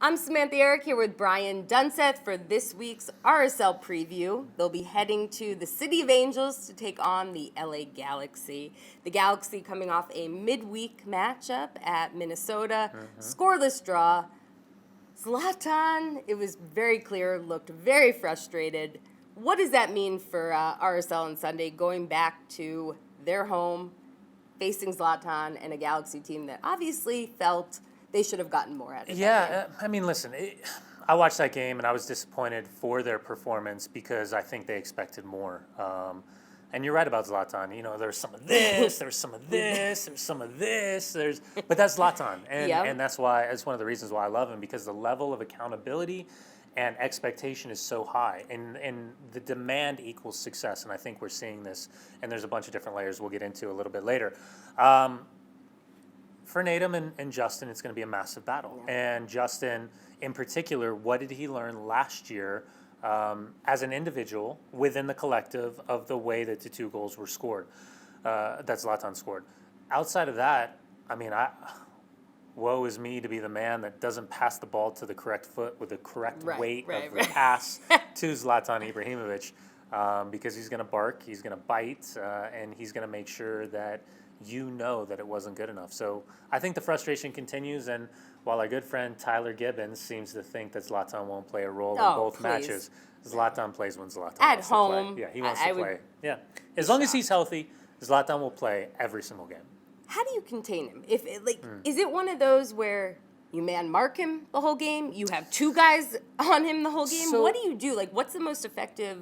I'm Samantha Eric here with Brian Dunseth for this week's RSL preview. They'll be heading to the City of Angels to take on the LA Galaxy. The Galaxy coming off a midweek matchup at Minnesota. Scoreless draw. Zlatan, it was very clear, looked very frustrated. What does that mean for RSL on Sunday, going back to their home, facing Zlatan and a Galaxy team that obviously felt they should have gotten more out of it? Yeah, I mean, listen, I watched that game and I was disappointed for their performance because I think they expected more. And you're right about Zlatan. You know, there's some of this, there's some of this, there's some of this, but that's Zlatan. And that's why, it's one of the reasons why I love him, because the level of accountability and expectation is so high, and the demand equals success. And I think we're seeing this, and there's a bunch of different layers we'll get into a little bit later. For Natum and Justin, it's going to be a massive battle. Yeah. And Justin, in particular, what did he learn last year as an individual within the collective of the way that the two goals were scored, that Zlatan scored? Outside of that, I mean, woe is me to be the man that doesn't pass the ball to the correct foot with the correct weight of the pass to Zlatan Ibrahimovic, because he's going to bark, he's going to bite, and he's going to make sure that you know that it wasn't good enough. So I think the frustration continues, and while our good friend Tyler Gibbons seems to think that Zlatan won't play a role in both matches, Zlatan plays when Zlatan wants to play. Yeah, he wants to play. Yeah, as long as he's healthy, Zlatan will play every single game. How do you contain him? Is it one of those where you man mark him the whole game? You have two guys on him the whole game? So, what do you do? Like, what's the most effective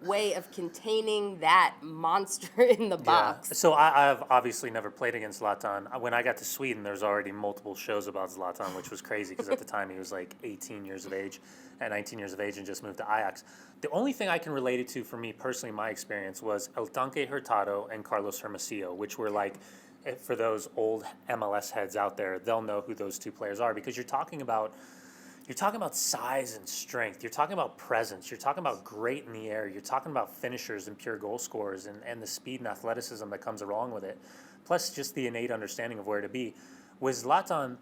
way of containing that monster in the box? Yeah. So I've obviously never played against Zlatan. When I got to Sweden, there's already multiple shows about Zlatan, which was crazy because at the time he was like 18 years of age and 19 years of age and just moved to Ajax. The only thing I can relate it to for me personally, my experience, was El Tanque Hurtado and Carlos Hermosillo, which were like, for those old MLS heads out there, they'll know who those two players are, because you're talking about size and strength. You're talking about presence. You're talking about great in the air. You're talking about finishers and pure goal scorers and the speed and athleticism that comes along with it, plus just the innate understanding of where to be. With Zlatan,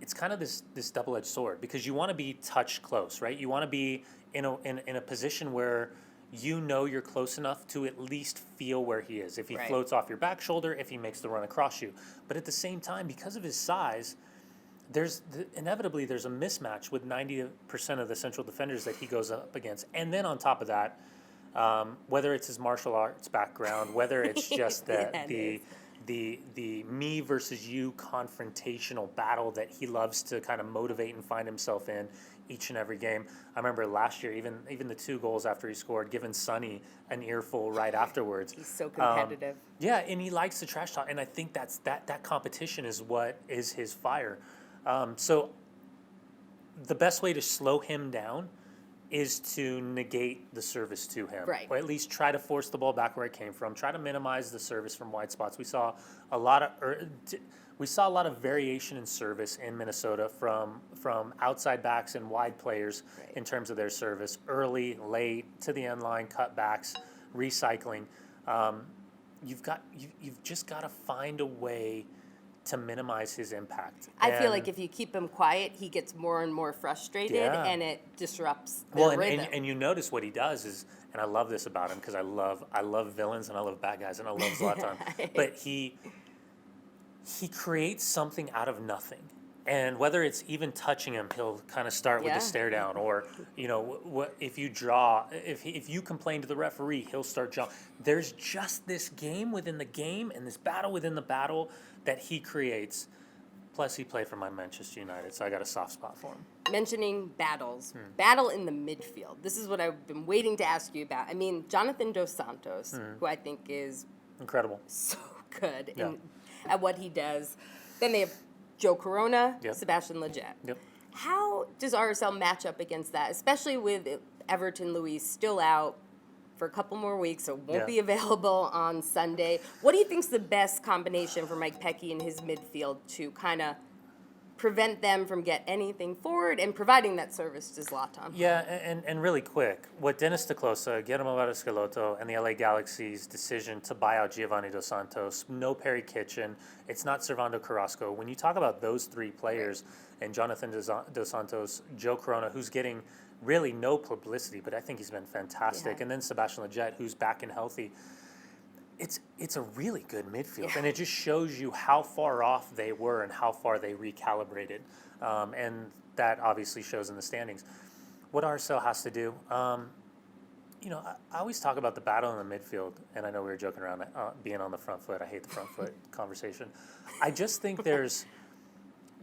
it's kind of this double-edged sword, because you want to be touch close, right? You want to be in a position where you know you're close enough to at least feel where he is. If he floats off your back shoulder, if he makes the run across you. But at the same time, because of his size, inevitably there's a mismatch with 90% of the central defenders that he goes up against. And then on top of that, whether it's his martial arts background, whether it's just the me versus you confrontational battle that he loves to kind of motivate and find himself in each and every game. I remember last year, even the two goals after he scored, giving Sonny an earful right afterwards. He's so competitive. Yeah, and he likes to trash talk, and I think that competition is what is his fire. So the best way to slow him down is to negate the service to him, or at least try to force the ball back where it came from. Try to minimize the service from wide spots. We saw a lot of variation in service in Minnesota from outside backs and wide players in terms of their service, early, late, to the end line, cutbacks, recycling. You've just got to find a way to minimize his impact. I feel like if you keep him quiet, he gets more and more frustrated, and it disrupts the rhythm. And you notice what he does is, and I love this about him because I love villains and I love bad guys and I love Zlatan, but he creates something out of nothing. And whether it's even touching him, he'll kind of start with a stare down, or if you complain to the referee, he'll start jumping. There's just this game within the game and this battle within the battle that he creates. Plus, he played for my Manchester United, so I got a soft spot for him. Mentioning battles, battle in the midfield. This is what I've been waiting to ask you about. I mean, Jonathan Dos Santos, who I think is incredible, so good at what he does. Then they have Joe Corona, Sebastian Lletget. Yep. How does RSL match up against that, especially with Everton Luis still out for a couple more weeks, so won't be available on Sunday? What do you think's the best combination for Mike Pecky and his midfield to kind of prevent them from get anything forward and providing that service to Zlatan? Yeah, and really quick, what Dennis Teclosa, Guillermo Barros-Schelotto, and the LA Galaxy's decision to buy out Giovanni Dos Santos, no Perry Kitchen, it's not Servando Carrasco. When you talk about those three players, and Jonathan Dos Santos, Joe Corona, who's getting really no publicity, but I think he's been fantastic. Yeah. And then Sebastian Lletget, who's back and healthy. It's a really good midfield, Yeah. and it just shows you how far off they were and how far they recalibrated. And that obviously shows in the standings. What RSL has to do, I always talk about the battle in the midfield, and I know we were joking around being on the front foot. I hate the front foot conversation. I just think there's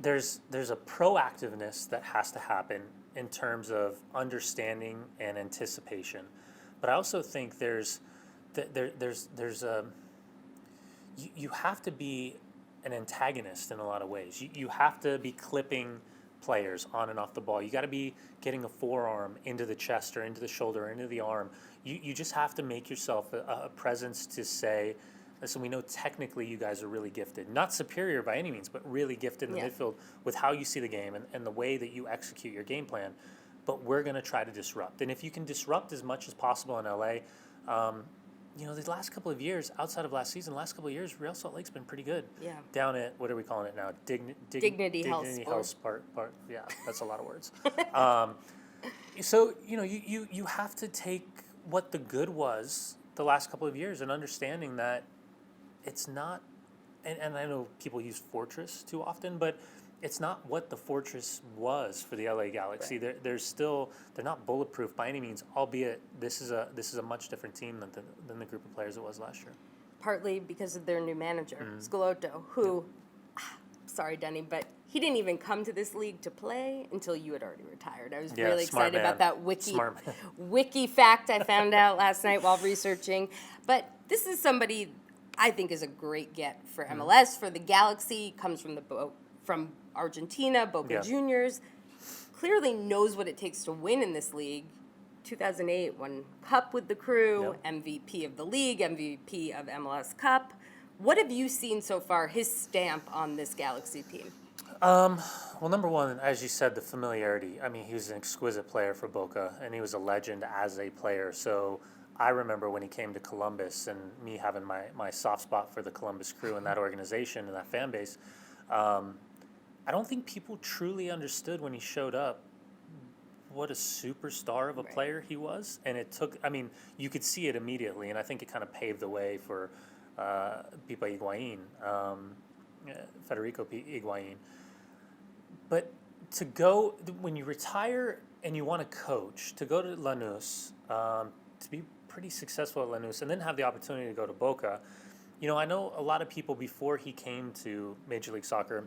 a proactiveness that has to happen in terms of understanding and anticipation, but I also think you have to be an antagonist in a lot of ways. You have to be clipping players on and off the ball. You got to be getting a forearm into the chest or into the shoulder or into the arm. You just have to make yourself a presence to say, listen, we know technically you guys are really gifted. Not superior by any means, but really gifted in the midfield with how you see the game and the way that you execute your game plan. But we're going to try to disrupt. And if you can disrupt as much as possible in LA, these last couple of years, outside of last season, Real Salt Lake's been pretty good. Yeah. Down at, what are we calling it now? Dignity Health Part. Yeah, that's a lot of words. So, you have to take what the good was the last couple of years and understanding that it's not, and I know people use fortress too often, but it's not what the fortress was for the LA Galaxy. Right. They're not bulletproof by any means, albeit this is a much different team than the group of players it was last year. Partly because of their new manager, Schelotto, who, sorry, Dunny, but he didn't even come to this league to play until you had already retired. I was really excited about that wiki fact I found out last night while researching. But this is somebody I think is a great get for MLS, for the Galaxy, comes from Argentina, Boca Juniors, clearly knows what it takes to win in this league. 2008 won Cup with the crew, MVP of the league, MVP of MLS Cup. What have you seen so far, his stamp on this Galaxy team? Well, number one, as you said, the familiarity. I mean, he was an exquisite player for Boca, and he was a legend as a player. So I remember when he came to Columbus and me having my soft spot for the Columbus crew and that organization and that fan base. I don't think people truly understood when he showed up what a superstar of a player he was. And it took, you could see it immediately, and I think it kind of paved the way for Pipa Higuain, Federico Higuain. But to go, when you retire and you want to coach, to go to Lanús, to be pretty successful at Lanús, and then have the opportunity to go to Boca, I know a lot of people before he came to Major League Soccer,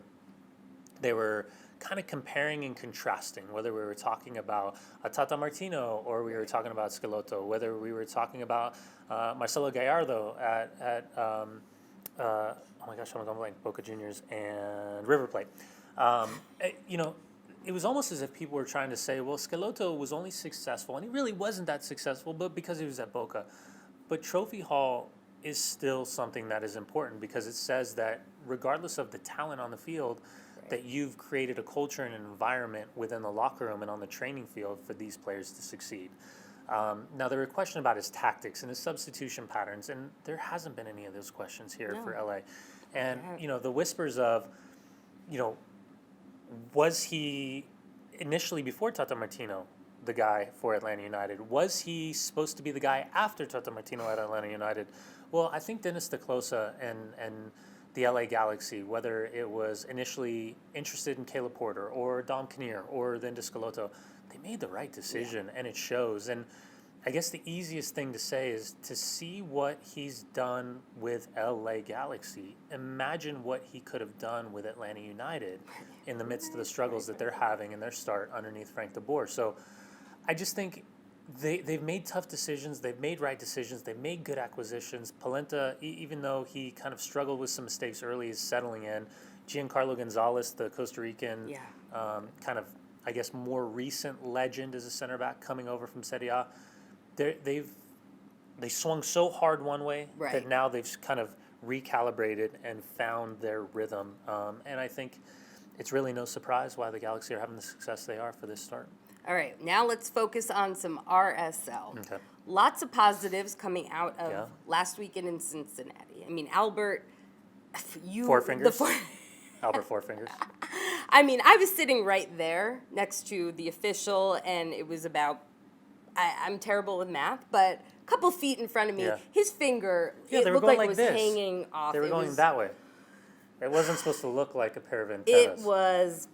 they were kind of comparing and contrasting, whether we were talking about Tata Martino or we were talking about Schelotto, whether we were talking about Marcelo Gallardo at oh my gosh, I'm going blank, Boca Juniors and River Plate. It was almost as if people were trying to say, well, Schelotto was only successful, and he really wasn't that successful, but because he was at Boca. But Trophy Hall is still something that is important because it says that regardless of the talent on the field, that you've created a culture and an environment within the locker room and on the training field for these players to succeed. Now, there were questions about his tactics and his substitution patterns, and there hasn't been any of those questions here for LA. And, the whispers of, was he initially before Tata Martino the guy for Atlanta United? Was he supposed to be the guy after Tata Martino at Atlanta United? Well, I think Dennis DeClosa and the LA Galaxy, whether it was initially interested in Caleb Porter or Dom Kinnear or then Schelotto, they made the right decision, and it shows. And I guess the easiest thing to say is to see what he's done with LA Galaxy. Imagine what he could have done with Atlanta United in the midst of the struggles that they're having in their start underneath Frank de Boer. So I just think they've made tough decisions. They've made right decisions. They've made good acquisitions. Polenta, even though he kind of struggled with some mistakes early, is settling in. Giancarlo Gonzalez, the Costa Rican, kind of, I guess, more recent legend as a center back coming over from Serie A. They swung so hard one way that now they've kind of recalibrated and found their rhythm. And I think it's really no surprise why the Galaxy are having the success they are for this start. All right, now let's focus on some RSL. Okay. Lots of positives coming out of last weekend in Cincinnati. I mean, Albert, Four fingers? Albert Four Fingers. I mean, I was sitting right there next to the official, and it was about, I'm terrible with math, but a couple feet in front of me, Yeah. his finger, Yeah, it they were looked going like like it was this. hanging off. They were It going was- that way. It wasn't supposed to look like a pair of antennas. It was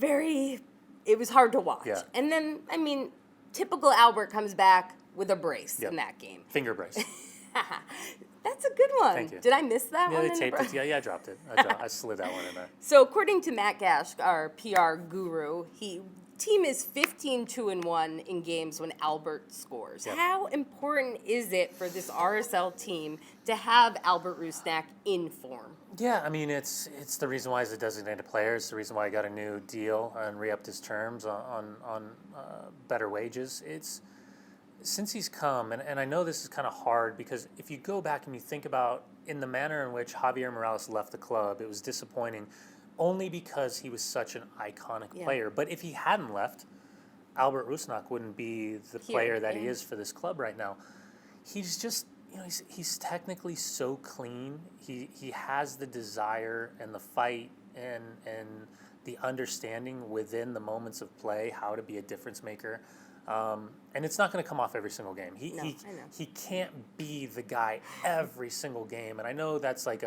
it was hard to watch. Yeah. And then, I mean, typical Albert comes back with a brace Yep. in that game. Finger brace. That's a good one. Thank you. Did I miss that Yeah, one? they in the taped it. Yeah, I dropped it. I slid that one in there. So according to Matt Gash, our PR guru, team is 15-2-1 in games when Albert scores. Yep. How important is it for this RSL team to have Albert Rusnak in form? Yeah, I mean, it's the reason why he's a designated player. It's the reason why he got a new deal and re-upped his terms on better wages. It's since he's come, and I know this is kind of hard because if you go back and you think about in the manner in which Javier Morales left the club, it was disappointing only because he was such an iconic player. But if he hadn't left, Albert Rusnak wouldn't be the player that he is for this club right now. He's just, he's technically so clean. He has the desire and the fight and the understanding within the moments of play how to be a difference maker. And it's not going to come off every single game. He can't be the guy every single game. And I know that's like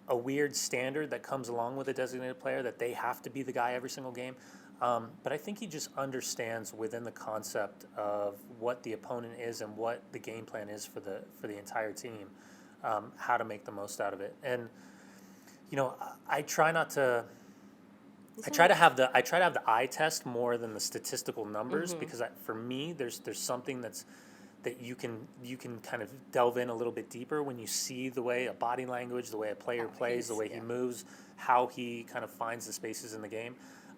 a weird standard that comes along with a designated player that they have to be the guy every single game. But I think he just understands within the concept of what the opponent is and what the game plan is for the entire team, how to make the most out of it. And I try not to. I try to have the eye test more than the statistical numbers because for me there's something that you can kind of delve in a little bit deeper when you see the way a body language, the way a player plays, the way he moves, how he kind of finds the spaces in the game.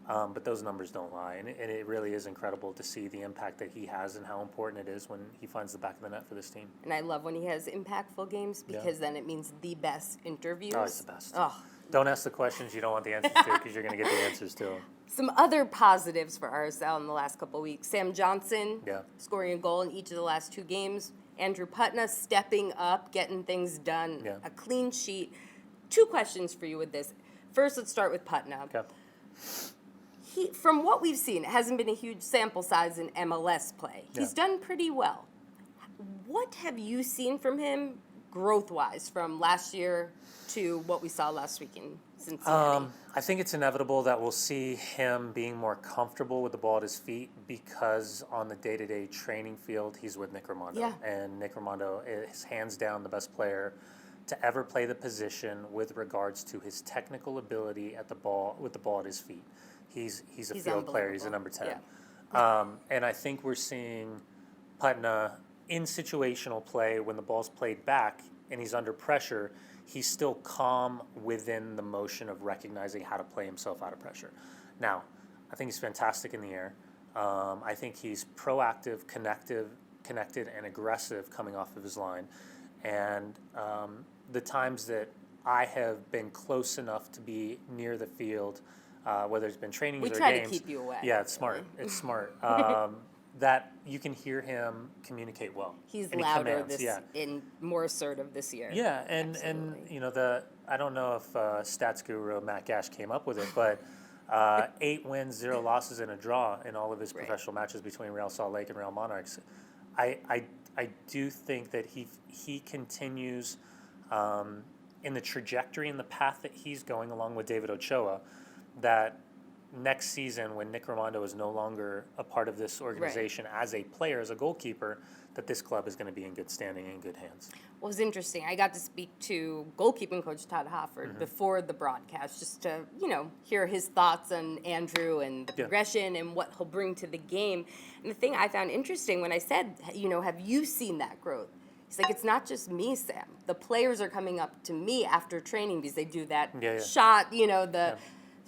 But those numbers don't lie, and it really is incredible to see the impact that he has and how important it is when he finds the back of the net for this team. And I love when he has impactful games because then it means the best interviews. Oh, he's the best. Oh. Don't ask the questions you don't want the answers to because you're going to get the answers to them. Some other positives for RSL in the last couple of weeks. Sam Johnson scoring a goal in each of the last 2 games. Andrew Putna stepping up, getting things done. Yeah. A clean sheet. 2 questions for you with this. First, let's start with Putna. Okay. From what we've seen, it hasn't been a huge sample size in MLS play. He's done pretty well. What have you seen from him growth-wise from last year to what we saw last week in Cincinnati? I think it's inevitable that we'll see him being more comfortable with the ball at his feet because on the day-to-day training field, he's with Nick Rimando. Yeah. And Nick Rimando is hands down the best player to ever play the position with regards to his technical ability with the ball at his feet. He's a field player. He's a number 10. Yeah. And I think we're seeing Putna in situational play when the ball's played back and he's under pressure, he's still calm within the motion of recognizing how to play himself out of pressure. Now, I think he's fantastic in the air. I think he's proactive, connected, and aggressive coming off of his line. And the times that I have been close enough to be near the field, whether it's been trainings or games. We try to keep you away. Yeah, it's smart. It's smart. That you can hear him communicate well. He's and louder and more assertive this year. Yeah, and I don't know if stats guru Matt Gash came up with it, but 8 wins, 0 losses, and a draw in all of his professional matches between Real Salt Lake and Real Monarchs. I do think that he continues in the trajectory and the path that he's going along with David Ochoa, that next season when Nick Rimando is no longer a part of this organization as a player, as a goalkeeper, that this club is going to be in good standing and in good hands. Well, it was interesting. I got to speak to goalkeeping coach Todd Hofford before the broadcast just to, hear his thoughts on Andrew and the progression and what he'll bring to the game. And the thing I found interesting when I said, have you seen that growth? He's like, it's not just me, Sam. The players are coming up to me after training because they do that shot,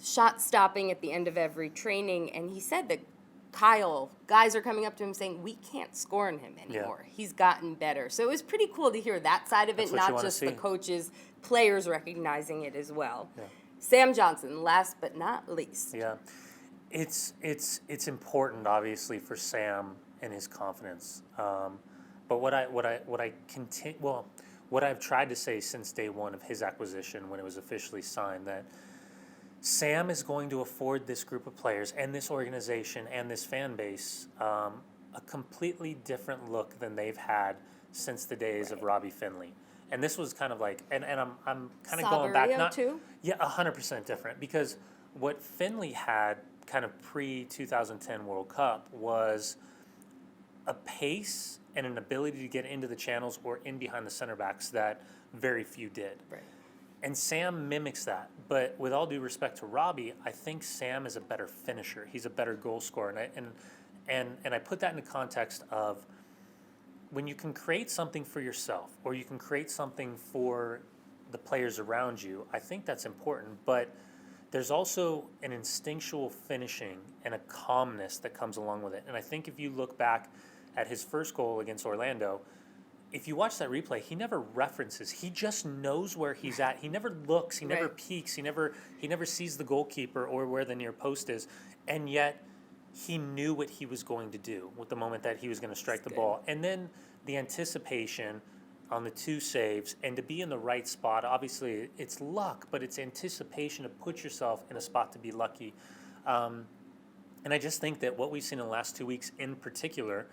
shot stopping at the end of every training. And he said that guys are coming up to him saying, we can't score on him anymore. Yeah. He's gotten better. So it was pretty cool to hear that side of it, not just the coaches, players recognizing it as well. Yeah. Sam Johnson, last but not least. Yeah. It's important, obviously, for Sam and his confidence. But what I've tried to say since day one of his acquisition when it was officially signed, that Sam is going to afford this group of players and this organization and this fan base a completely different look than they've had since the days of Robbie Finley. And this was kind of like, and I'm kind of going back, not too? Yeah, 100% different, because what Finley had kind of pre-2010 World Cup was a pace and an ability to get into the channels or in behind the center backs that very few did. Right. And Sam mimics that. But with all due respect to Robbie, I think Sam is a better finisher. He's a better goal scorer. And I put that in the context of when you can create something for yourself or you can create something for the players around you, I think that's important. But there's also an instinctual finishing and a calmness that comes along with it. And I think if you look back at his first goal against Orlando, if you watch that replay, he never references. He just knows where he's at. He never looks. He never peeks. He never sees the goalkeeper or where the near post is. And yet he knew what he was going to do with the moment that he was going to strike the ball. And then the anticipation on the two saves and to be in the right spot. Obviously, it's luck, but it's anticipation to put yourself in a spot to be lucky. And I just think that what we've seen in the last 2 weeks in particular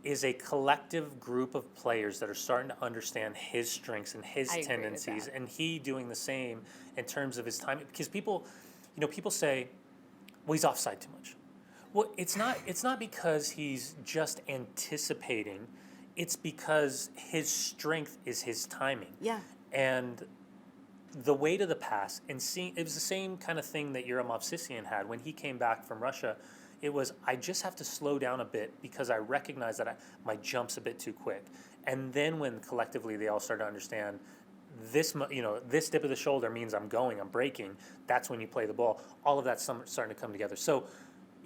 is a collective group of players that are starting to understand his strengths and his tendencies, and he doing the same in terms of his time. Because people say, well, he's offside too much. Well, it's not because he's just anticipating. It's because his strength is his timing. Yeah. And the weight of the pass and seeing, it was the same kind of thing that Yura Movsisyan had when he came back from Russia. It was, I just have to slow down a bit because I recognize that my jump's a bit too quick. And then when collectively they all start to understand this dip of the shoulder means I'm breaking, that's when you play the ball. All of that's starting to come together. So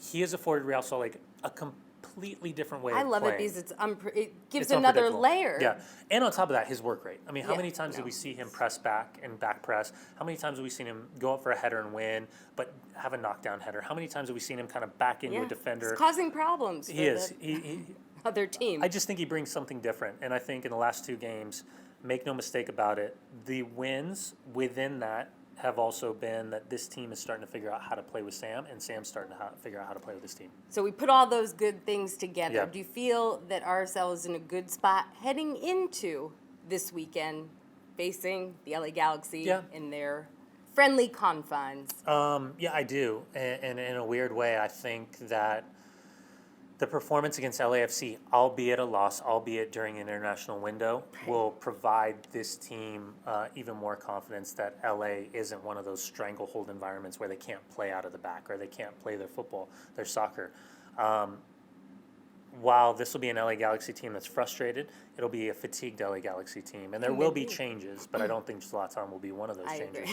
he has afforded Real Salt Lake a completely different way of playing. I love it because it gives another layer. Yeah. And on top of that, his work rate. I mean, how many times did we see him press back and back press? How many times have we seen him go up for a header and win, but have a knockdown header? How many times have we seen him kind of back into a defender? He's causing problems for the other team. I just think he brings something different. And I think in the last two games, make no mistake about it, the wins within that have also been that this team is starting to figure out how to play with Sam, and Sam's starting to figure out how to play with this team. So we put all those good things together. Yeah. Do you feel that RSL is in a good spot heading into this weekend, facing the LA Galaxy in their friendly confines? Yeah, I do. And in a weird way, I think that the performance against LAFC, albeit a loss, albeit during an international window, will provide this team even more confidence that LA isn't one of those stranglehold environments where they can't play out of the back or they can't play their football, their soccer. While this will be an LA Galaxy team that's frustrated, it'll be a fatigued LA Galaxy team. And there will be changes, but I don't think Zlatan will be one of those changes.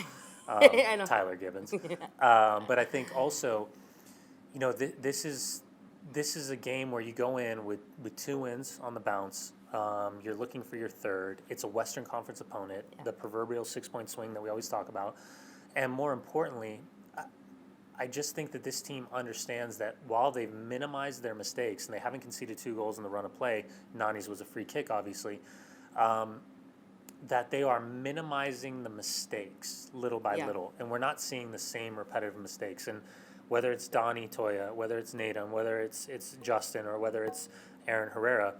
I know. Tyler Gibbons. But I think also, this is a game where you go in with 2 wins on the bounce. You're looking for your third. It's a Western Conference opponent, the proverbial 6-point swing that we always talk about. And more importantly, I just think that this team understands that while they've minimized their mistakes and they haven't conceded 2 goals in the run of play, Nani's was a free kick, obviously, that they are minimizing the mistakes little by little. And we're not seeing the same repetitive mistakes. And whether it's Dunny, Toya, whether it's Natum, whether it's Justin, or whether it's Aaron Herrera,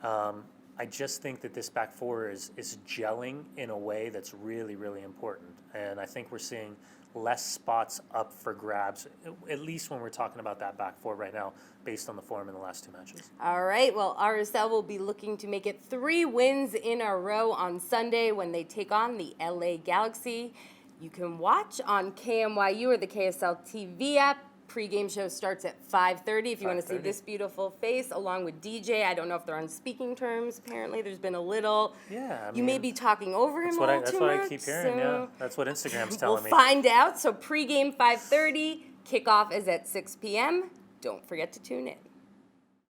I just think that this back four is gelling in a way that's really, really important. And I think we're seeing less spots up for grabs, at least when we're talking about that back four right now, based on the form in the last 2 matches. All right, well, RSL will be looking to make it 3 wins in a row on Sunday when they take on the LA Galaxy. You can watch on KMYU or the KSL TV app. Pre-game show starts at 5:30 if you want to see this beautiful face along with DJ. I don't know if they're on speaking terms. Apparently, there's been a little. Yeah, you may be talking over him a little too much. That's what I keep hearing. Yeah, that's what Instagram's telling me. We'll find out. So pre-game 5:30, kickoff is at 6 p.m. Don't forget to tune in.